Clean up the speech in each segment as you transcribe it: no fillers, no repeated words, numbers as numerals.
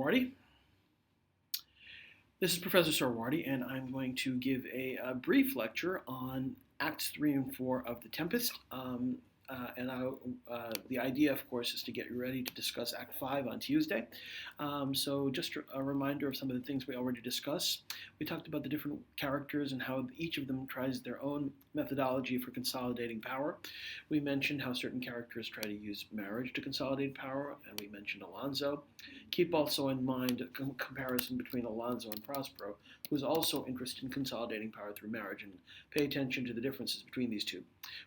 Sarwardi. This is Professor Sarwardi, and I'm going to give a brief lecture on Acts 3 and 4 of the Tempest. The idea, of course, is to get you ready to discuss Act 5 on Tuesday. So just a reminder of some of the things we already discussed. We talked about the different characters and how each of them tries their own methodology for consolidating power. We mentioned how certain characters try to use marriage to consolidate power, and we mentioned Alonso. Keep also in mind a comparison between Alonso and Prospero, who is also interested in consolidating power through marriage, and pay attention to the differences between these two.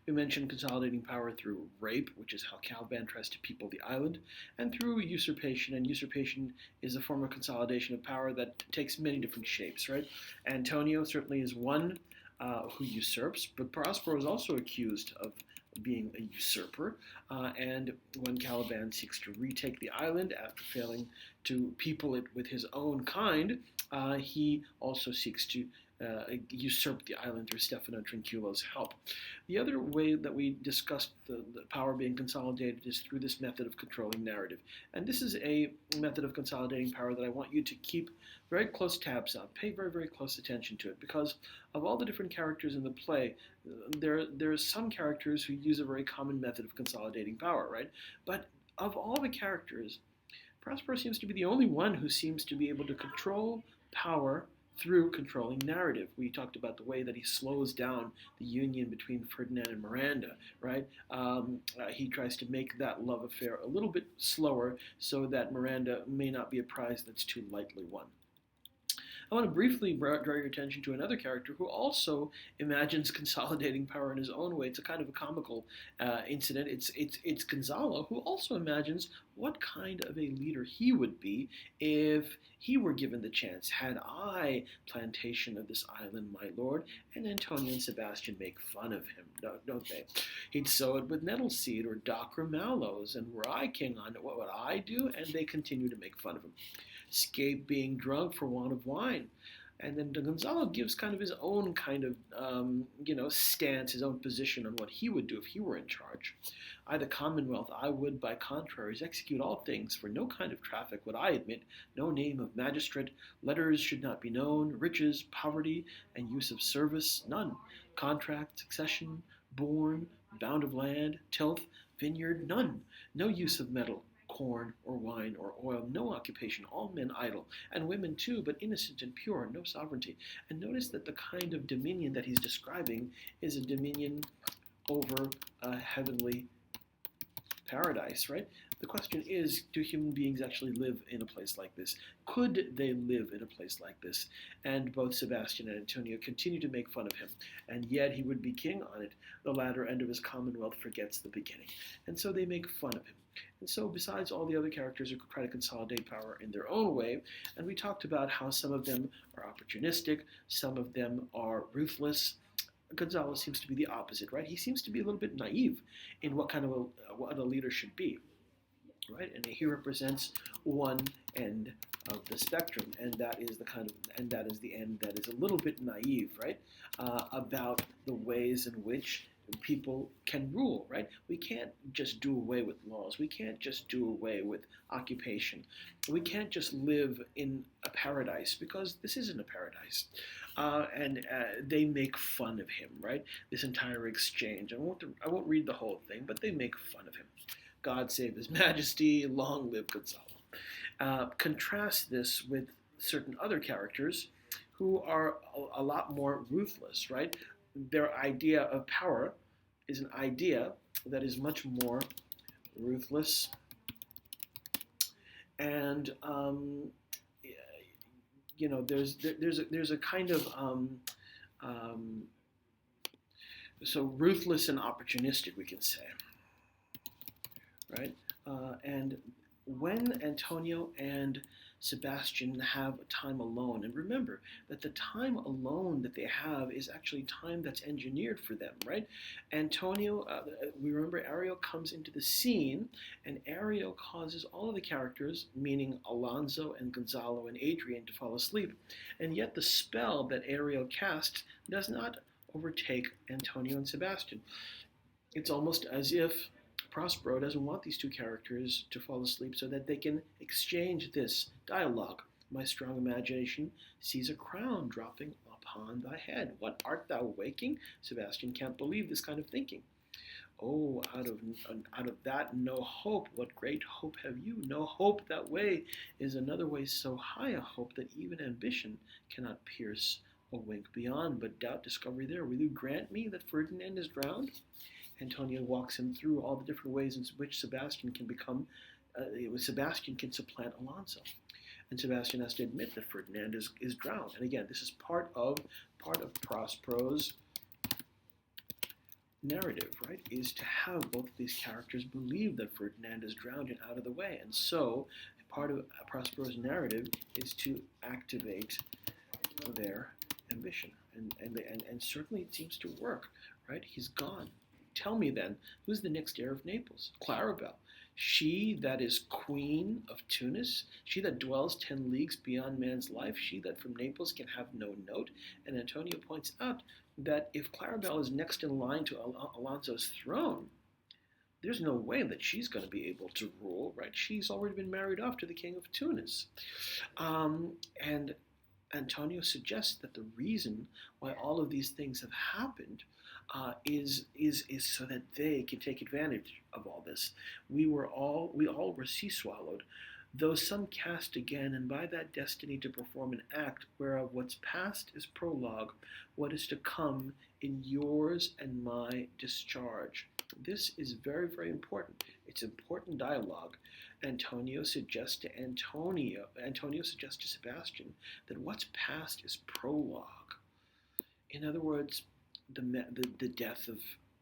We mentioned consolidating power through rape, which is how Caliban tries to people the island, and through usurpation, and usurpation is a form of consolidation of power that takes many different shapes, right? Antonio certainly is one who usurps, but Prospero is also accused of being a usurper, and when Caliban seeks to retake the island after failing to people it with his own kind, he also seeks to usurp the island through Stefano Trinculo's help. The other way that we discussed the power being consolidated is through this method of controlling narrative. And this is a method of consolidating power that I want you to keep very close tabs on. Pay very, very close attention to it, because of all the different characters in the play, there are some characters who use a very common method of consolidating power, right? But of all the characters, Prospero seems to be the only one who seems to be able to control power through controlling narrative. We talked about the way that he slows down the union between Ferdinand and Miranda, right? He tries to make that love affair a little bit slower so that Miranda may not be a prize that's too lightly won. I want to briefly draw your attention to another character who also imagines consolidating power in his own way. It's a kind of a comical incident. It's Gonzalo, who also imagines what kind of a leader he would be if he were given the chance. Had I plantation of this island, my lord? And Antonio and Sebastian make fun of him, don't they? He'd sow it with nettle seed or docker mallows, and were I king on it, what would I do? And they continue to make fun of him. Escape being drunk for want of wine. And then Gonzalo gives kind of his own kind of, stance, his own position on what he would do if he were in charge. I, the Commonwealth, I would, by contraries, execute all things, for no kind of traffic would I admit, no name of magistrate, letters should not be known, riches, poverty, and use of service, none, contract, succession, born, bound of land, tilth, vineyard, none, no use of metal, corn or wine or oil, no occupation, all men idle, and women too, but innocent and pure, no sovereignty. And notice that the kind of dominion that he's describing is a dominion over a heavenly paradise, right? The question is, do human beings actually live in a place like this? Could they live in a place like this? And both Sebastian and Antonio continue to make fun of him, and yet he would be king on it. The latter end of his commonwealth forgets the beginning, and so they make fun of him. And so besides all the other characters who try to consolidate power in their own way, and we talked about how some of them are opportunistic, some of them are ruthless, Gonzalo seems to be the opposite, right? He seems to be a little bit naive in what a leader should be, right? And he represents one end of the spectrum, and that is the end that is a little bit naive, right? About the ways in which people can rule, right? We can't just do away with laws. We can't just do away with occupation. We can't just live in a paradise, because this isn't a paradise. And they make fun of him, right? This entire exchange. I won't read the whole thing, but they make fun of him. God save His Majesty, long live Gonzalo. Contrast this with certain other characters who are a lot more ruthless, right? Their idea of power is an idea that is much more ruthless, and there's a kind of so ruthless and opportunistic, we can say, right? And when Antonio and Sebastian have time alone, and remember that the time alone that they have is actually time that's engineered for them, right? Antonio, we remember Ariel comes into the scene, and Ariel causes all of the characters, meaning Alonso and Gonzalo and Adrian, to fall asleep. And yet the spell that Ariel casts does not overtake Antonio and Sebastian. It's almost as if Prospero doesn't want these two characters to fall asleep so that they can exchange this dialogue. My strong imagination sees a crown dropping upon thy head. What, art thou waking? Sebastian can't believe this kind of thinking. Oh, out of that no hope. What great hope have you? No hope that way is another way so high a hope that even ambition cannot pierce a wink beyond. But doubt discovery there. Will you grant me that Ferdinand is drowned? Antonio walks him through all the different ways in which Sebastian can supplant Alonso. And Sebastian has to admit that Ferdinand is drowned. And again, this is part of Prospero's narrative, right? Is to have both of these characters believe that Ferdinand is drowned and out of the way. And so part of Prospero's narrative is to activate their ambition. And certainly it seems to work, right? He's gone. Tell me then, who's the next heir of Naples? Claribel. She that is queen of Tunis, she that dwells 10 leagues beyond man's life, she that from Naples can have no note. And Antonio points out that if Claribel is next in line to Alonso's throne, there's no way that she's going to be able to rule, right? She's already been married off to the king of Tunis. And Antonio suggests that the reason why all of these things have happened is so that they can take advantage of all this. We all were sea swallowed, though some cast again, and by that destiny to perform an act whereof what's past is prologue, what is to come in yours and my discharge. This is very, very important. It's important dialogue. Antonio suggests to Sebastian that what's past is prologue. In other words, the death of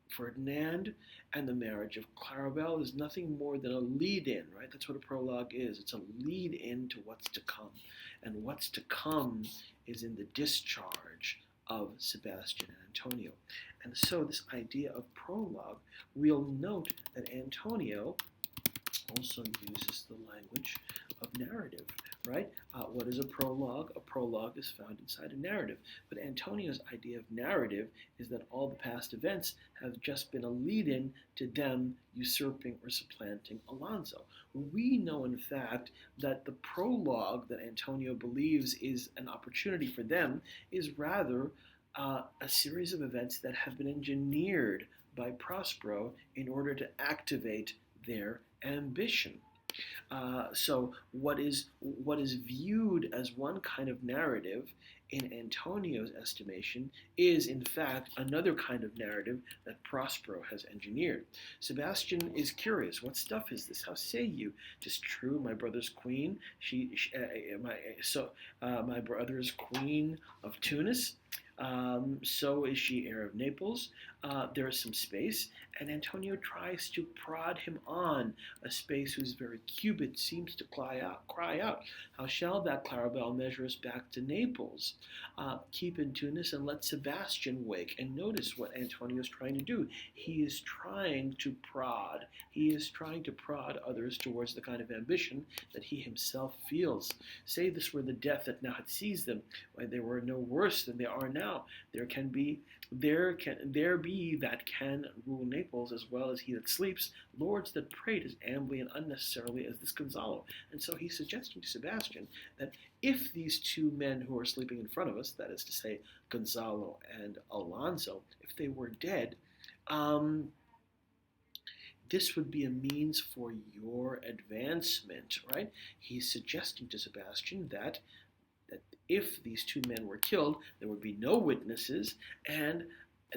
Ferdinand and the marriage of Claribel is nothing more than a lead-in, right? That's what a prologue is. It's a lead-in to what's to come. And what's to come is in the discharge of Sebastian and Antonio. And so this idea of prologue, we'll note that Antonio also uses the language of narrative, right? What is a prologue? A prologue is found inside a narrative. But Antonio's idea of narrative is that all the past events have just been a lead-in to them usurping or supplanting Alonso. We know, in fact, that the prologue that Antonio believes is an opportunity for them is rather a series of events that have been engineered by Prospero in order to activate their ambition. So what is viewed as one kind of narrative in Antonio's estimation is in fact another kind of narrative that Prospero has engineered. Sebastian is curious. What stuff is this? How say you? 'Tis true, my brother's queen. My brother's queen of Tunis. So is she heir of Naples. There is some space, and Antonio tries to prod him on, a space whose very cubit seems to cry out. How shall that Claribel measure us back to Naples? Keep in Tunis and let Sebastian wake. And notice what Antonio is trying to do. He is trying to prod. He is trying to prod others towards the kind of ambition that he himself feels. Say this were the death that now had seized them. Why, they were no worse than they are now. There be that can rule Naples as well as he that sleeps, lords that prate as ambly and unnecessarily as this Gonzalo. And so he's suggesting to Sebastian that if these two men who are sleeping in front of us, that is to say Gonzalo and Alonso, if they were dead, this would be a means for your advancement, right? He's suggesting to Sebastian that if these two men were killed, there would be no witnesses, and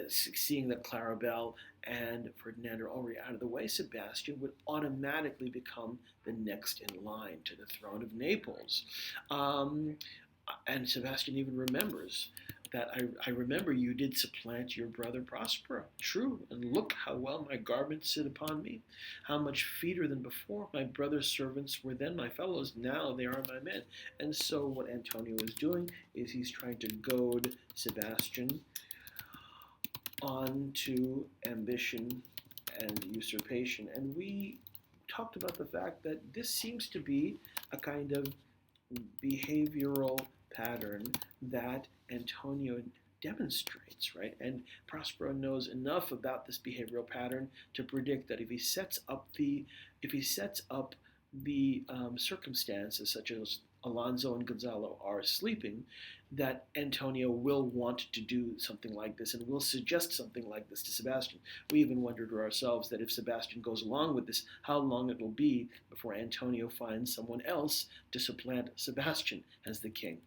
seeing that Claribel and Ferdinand are already out of the way, Sebastian would automatically become the next in line to the throne of Naples. And Sebastian even remembers that I remember you did supplant your brother Prospero. True, and look how well my garments sit upon me, how much feeder than before. My brother's servants were then my fellows, now they are my men. And so what Antonio is doing is he's trying to goad Sebastian onto ambition and usurpation. And we talked about the fact that this seems to be a kind of behavioral pattern that Antonio demonstrates, right? And Prospero knows enough about this behavioral pattern to predict that if he sets up the circumstances such as Alonso and Gonzalo are sleeping, that Antonio will want to do something like this and will suggest something like this to Sebastian. We even wondered to ourselves that if Sebastian goes along with this, how long it will be before Antonio finds someone else to supplant Sebastian as the king.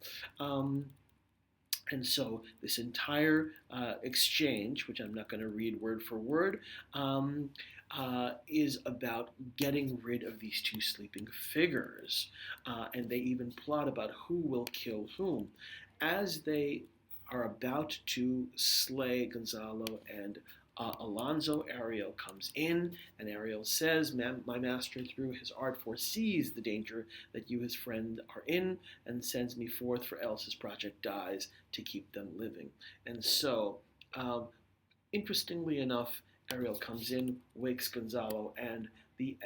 And so this entire exchange, which I'm not going to read word for word, is about getting rid of these two sleeping figures. And they even plot about who will kill whom. As they are about to slay Gonzalo and Alonso, Ariel comes in, and Ariel says, my master through his art foresees the danger that you, his friend, are in, and sends me forth, for else his project dies, to keep them living. And so, interestingly enough, Ariel comes in, wakes Gonzalo, and the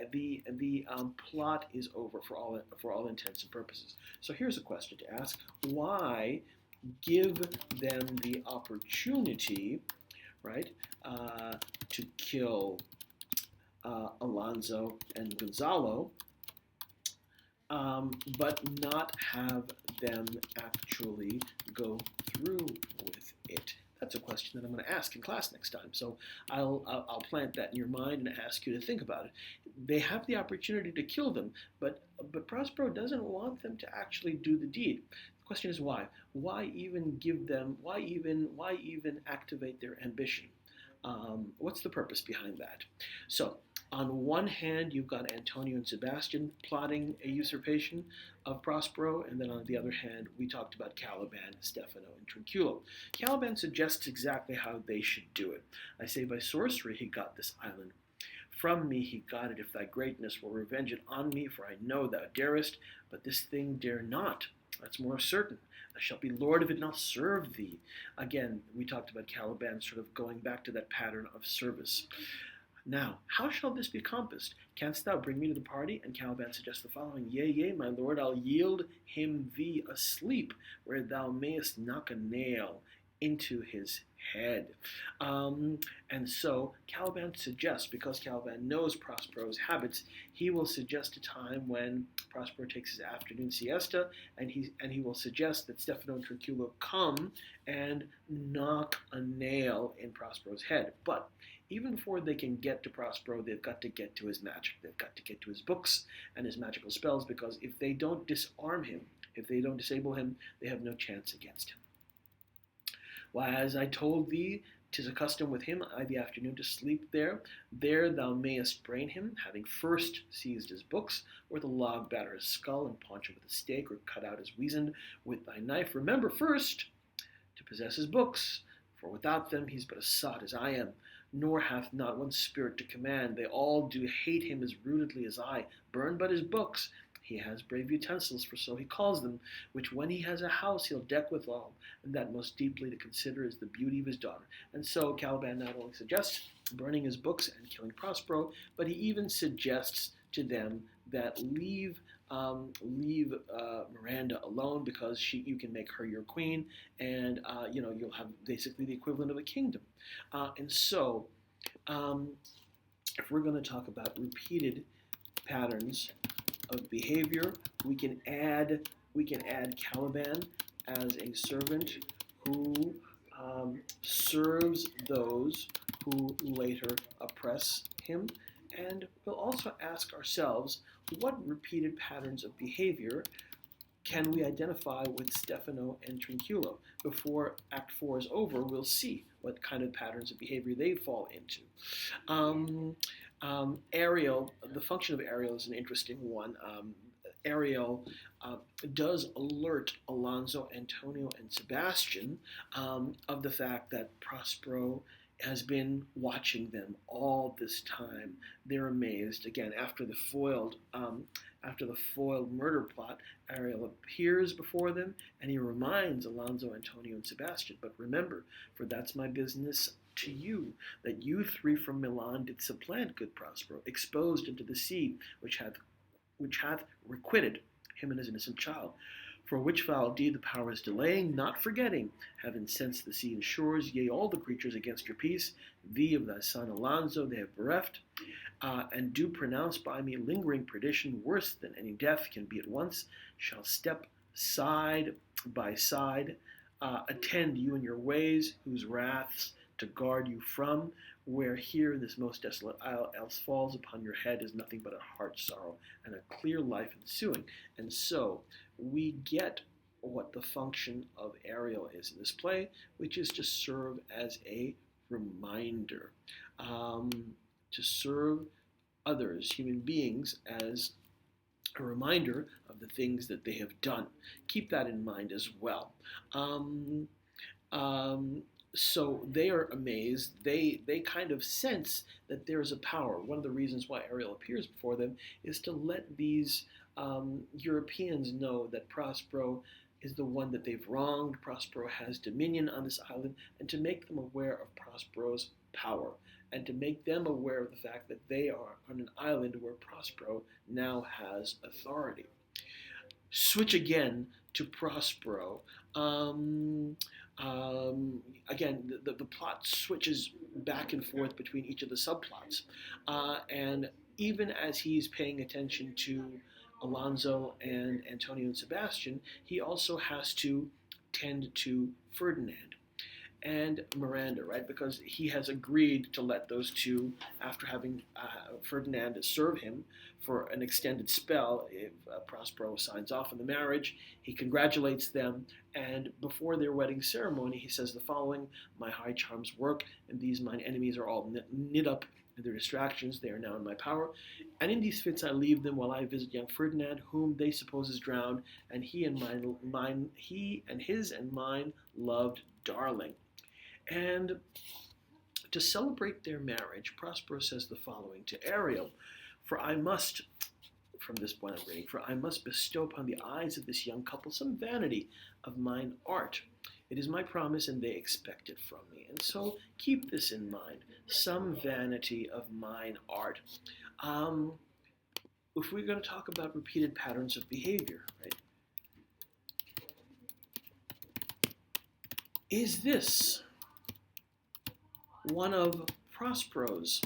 plot is over for all intents and purposes. So here's a question to ask: why give them the opportunity, right, to kill Alonso and Gonzalo, but not have them actually go through with it? That's a question that I'm going to ask in class next time. So I'll plant that in your mind and ask you to think about it. They have the opportunity to kill them, but Prospero doesn't want them to actually do the deed. The question is why? Why even give them? Why even activate their ambition? What's the purpose behind that? So, on one hand, you've got Antonio and Sebastian plotting a usurpation of Prospero, and then on the other hand, we talked about Caliban, Stefano, and Trinculo. Caliban suggests exactly how they should do it. I say, by sorcery he got this island. From me he got it, if thy greatness will revenge it on me, for I know thou darest, but this thing dare not. That's more certain. I shall be lord of it, and I'll serve thee. Again, we talked about Caliban sort of going back to that pattern of service. Now, how shall this be compassed? Canst thou bring me to the party? And Caliban suggests the following: Yea, my lord, I'll yield him thee asleep, where thou mayest knock a nail into his head. And so Caliban suggests, because Caliban knows Prospero's habits, he will suggest a time when Prospero takes his afternoon siesta, and he will suggest that Stefano and Trinculo come and knock a nail in Prospero's head. But even before they can get to Prospero, they've got to get to his magic. They've got to get to his books and his magical spells, because if they don't disarm him, if they don't disable him, they have no chance against him. Why, as I told thee, 'tis a custom with him I the afternoon to sleep there. There thou mayest brain him, having first seized his books, or the log batter his skull, and paunch him with a stake, or cut out his weasand with thy knife. Remember first to possess his books, for without them he's but a sot as I am, nor hath not one spirit to command. They all do hate him as rootedly as I. Burn but his books. He has brave utensils, for so he calls them, which when he has a house he'll deck withal, and that most deeply to consider is the beauty of his daughter. And so Caliban not only suggests burning his books and killing Prospero, but he even suggests to them that leave Miranda alone, because you can make her your queen, and you'll have basically the equivalent of a kingdom. And so, if we're going to talk about repeated patterns of behavior, we can add Caliban as a servant who serves those who later oppress him. And we'll also ask ourselves, what repeated patterns of behavior can we identify with Stefano and Trinculo? Before Act 4 is over, we'll see what kind of patterns of behavior they fall into. Ariel, the function of Ariel is an interesting one. Ariel does alert Alonso, Antonio, and Sebastian of the fact that Prospero has been watching them all this time. They're amazed. Again, after the foiled murder plot, Ariel appears before them, and he reminds Alonso, Antonio, and Sebastian, but remember, for that's my business to you, that you three from Milan did supplant good Prospero, exposed into the sea, which hath requited him and his innocent child. For which foul deed the power is delaying, not forgetting, have incensed the sea and shores, yea, all the creatures against your peace. Thee of thy son Alonso they have bereft, and do pronounce by me lingering perdition worse than any death can be at once, shall step side by side, attend you in your ways, whose wraths to guard you from, where here in this most desolate isle else falls upon your head is nothing but a heart sorrow and a clear life ensuing. And so we get what the function of Ariel is in this play, which is to serve as a reminder, to serve others, human beings, as a reminder of the things that they have done. Keep that in mind as well. Um, um, so they are amazed. They kind of sense that there is a power. One of the reasons why Ariel appears before them is to let these Europeans know that Prospero is the one that they've wronged. Prospero has dominion on this island, and to make them aware of Prospero's power, and to make them aware of the fact that they are on an island where Prospero now has authority. Switch again to Prospero. Again, the plot switches back and forth between each of the subplots. And even as he's paying attention to Alonso and Antonio and Sebastian, he also has to tend to Ferdinand and Miranda, right? Because he has agreed to let those two, after having Ferdinand serve him for an extended spell, if Prospero signs off on the marriage, he congratulates them, and before their wedding ceremony, he says the following: "My high charms work, and these mine enemies are all knit up in their distractions. They are now in my power, and in these fits I leave them while I visit young Ferdinand, whom they suppose is drowned, and he and his and mine loved darling." And to celebrate their marriage, Prospero says the following to Ariel: "For I must," from this point I'm reading, "for I must bestow upon the eyes of this young couple some vanity of mine art. It is my promise, and they expect it from me." And so keep this in mind: some vanity of mine art. If we're going to talk about repeated patterns of behavior, right? Is this one of Prospero's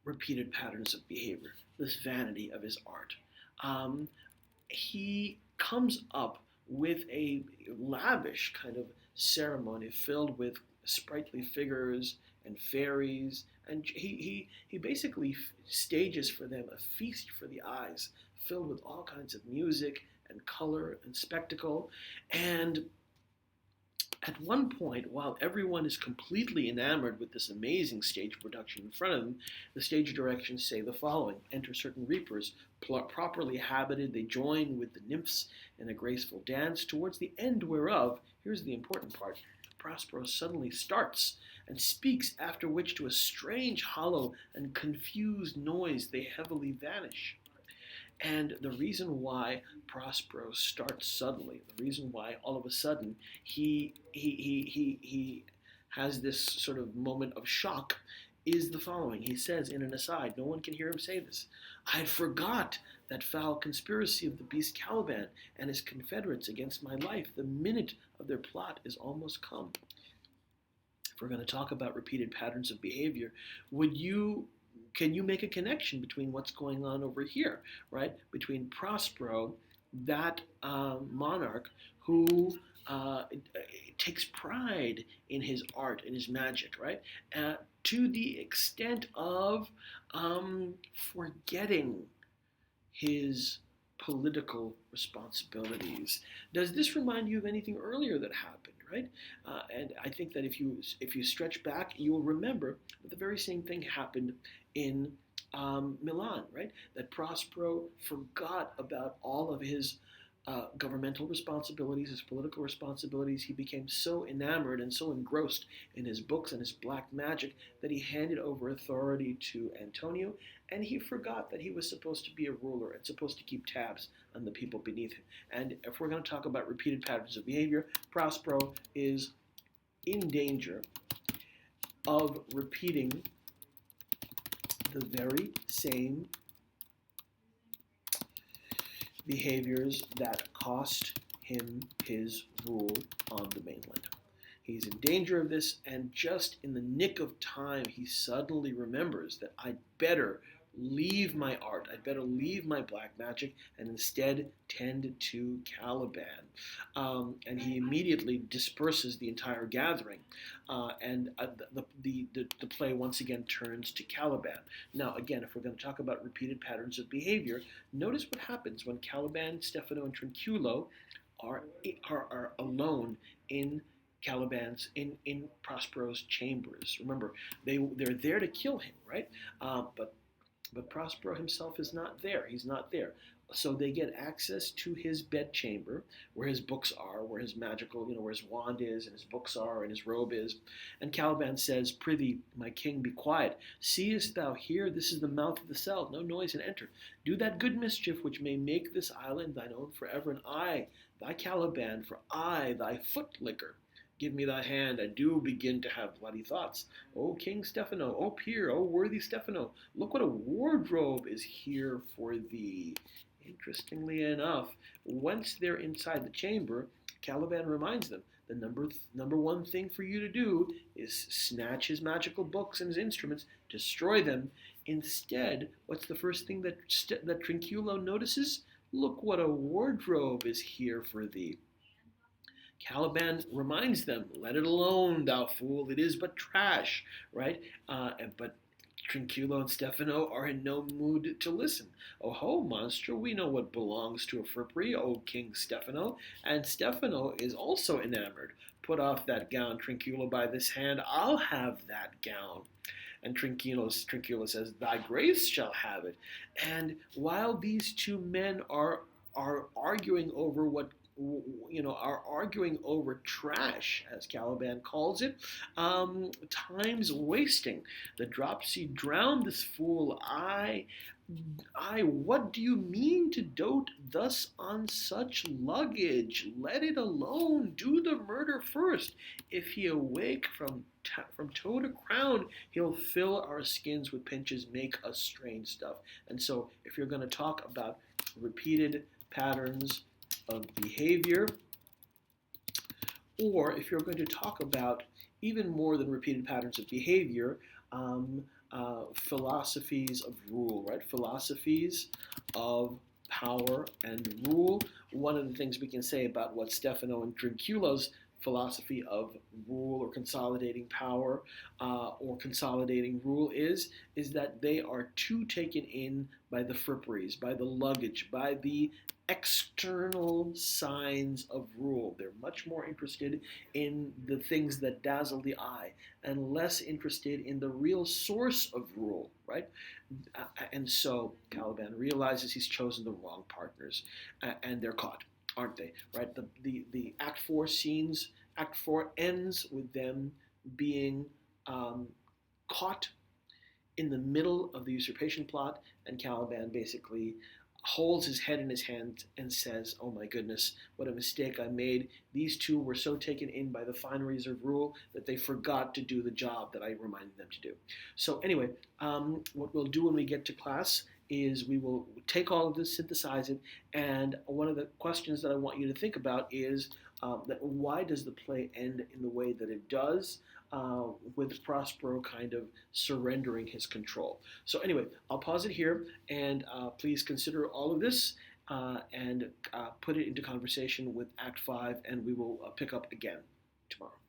repeated patterns of behavior, this vanity of his art? He comes up with a lavish kind of ceremony filled with sprightly figures and fairies, and he basically stages for them a feast for the eyes, filled with all kinds of music and color and spectacle. And at one point, while everyone is completely enamored with this amazing stage production in front of them, the stage directions say the following: "Enter certain reapers, properly habited, they join with the nymphs in a graceful dance, towards the end whereof," here's the important part, "Prospero suddenly starts and speaks, after which to a strange, hollow, and confused noise they heavily vanish." And the reason why Prospero starts suddenly, the reason why all of a sudden he has this sort of moment of shock, is the following. He says in an aside, no one can hear him say this: "I forgot that foul conspiracy of the beast Caliban and his confederates against my life. The minute of their plot is almost come." If we're going to talk about repeated patterns of behavior, can you make a connection between what's going on over here, right? Between Prospero, that monarch who takes pride in his art, in his magic, right? To the extent of forgetting his political responsibilities. Does this remind you of anything earlier that happened, right? And I think that if you stretch back, you will remember that the very same thing happened in Milan, right? That Prospero forgot about all of his governmental responsibilities, his political responsibilities. He became so enamored and so engrossed in his books and his black magic that he handed over authority to Antonio, and he forgot that he was supposed to be a ruler and supposed to keep tabs on the people beneath him. And if we're going to talk about repeated patterns of behavior, Prospero is in danger of repeating the very same behaviors that cost him his rule on the mainland. He's in danger of this, and just in the nick of time, he suddenly remembers that I'd better leave my art, I'd better leave my black magic, and instead tend to Caliban. And he immediately disperses the entire gathering, and the play once again turns to Caliban. Now, again, if we're going to talk about repeated patterns of behavior, notice what happens when Caliban, Stefano, and Trinculo are alone in in Prospero's chambers. Remember, they're there to kill him, right? But Prospero himself is not there. He's not there. So they get access to his bedchamber, where his books are, where his magical, where his wand is, and his books are, and his robe is. And Caliban says, "Prithee, my king, be quiet. Seest thou here? This is the mouth of the cell. No noise and enter. Do that good mischief which may make this island thine own forever, and I, thy Caliban, for I, thy foot licker. Give me thy hand, I do begin to have bloody thoughts. O King Stefano, O peer, O worthy Stefano, look what a wardrobe is here for thee." Interestingly enough, once they're inside the chamber, Caliban reminds them the number one thing for you to do is snatch his magical books and his instruments, destroy them. Instead, what's the first thing that Trinculo notices? Look what a wardrobe is here for thee. Caliban reminds them, "Let it alone, thou fool, it is but trash," right? But Trinculo and Stefano are in no mood to listen. "Oh ho, monster, we know what belongs to a frippery, O King Stefano." And Stefano is also enamored. "Put off that gown, Trinculo, by this hand, I'll have that gown." And Trinculo says, "Thy grace shall have it." And while these two men are arguing over are arguing over trash, as Caliban calls it. Time's wasting. The dropsy drowned this fool. What do you mean to dote thus on such luggage? Let it alone. Do the murder first. If he awake from toe to crown, he'll fill our skins with pinches, make us strange stuff. And so, if you're going to talk about repeated patterns of behavior, or if you're going to talk about even more than repeated patterns of behavior, philosophies of rule, right? Philosophies of power and rule. One of the things we can say about what Stefano and Trinculo's philosophy of rule or consolidating power or consolidating rule is that they are too taken in by the fripperies, by the luggage, by the external signs of rule. They're much more interested in the things that dazzle the eye and less interested in the real source of rule, right? And so Caliban realizes he's chosen the wrong partners, and they're caught, aren't they? Right? The Act 4 scenes, Act 4 ends with them being caught in the middle of the usurpation plot, and Caliban basically holds his head in his hand and says, "Oh my goodness, what a mistake I made. These two were so taken in by the fineries of rule that they forgot to do the job that I reminded them to do." So anyway, what we'll do when we get to class is we will take all of this, synthesize it, and one of the questions that I want you to think about is that why does the play end in the way that it does, with Prospero kind of surrendering his control. So anyway, I'll pause it here, and please consider all of this and put it into conversation with Act 5, and we will pick up again tomorrow.